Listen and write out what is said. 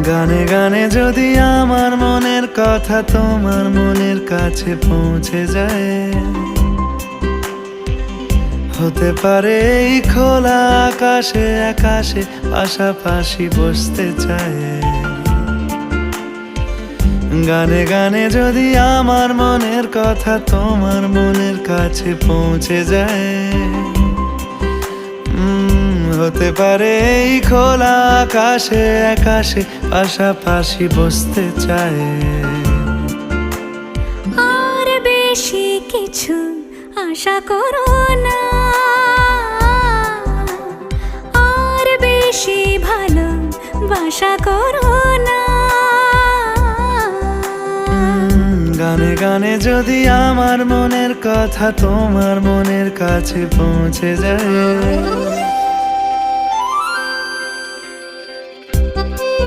গানে গানে যদি আমার মনের কথা তোমার মনের কাছে পৌঁছে যায়, হতে পারে এই খোলা আকাশে আকাশে পাশাপাশি বসতে চায়। গানে গানে যদি আমার মনের কথা তোমার মনের কাছে পৌঁছে যায়, হতে পারে এই খোলা আকাশে আকাশে পাশাপাশি বসতে চায়। আর বেশি কিছু আশা করো না, আর বেশি ভালোবাসা করো না। গানে গানে যদি আমার মনের কথা তোমার মনের কাছে পৌঁছে যায়,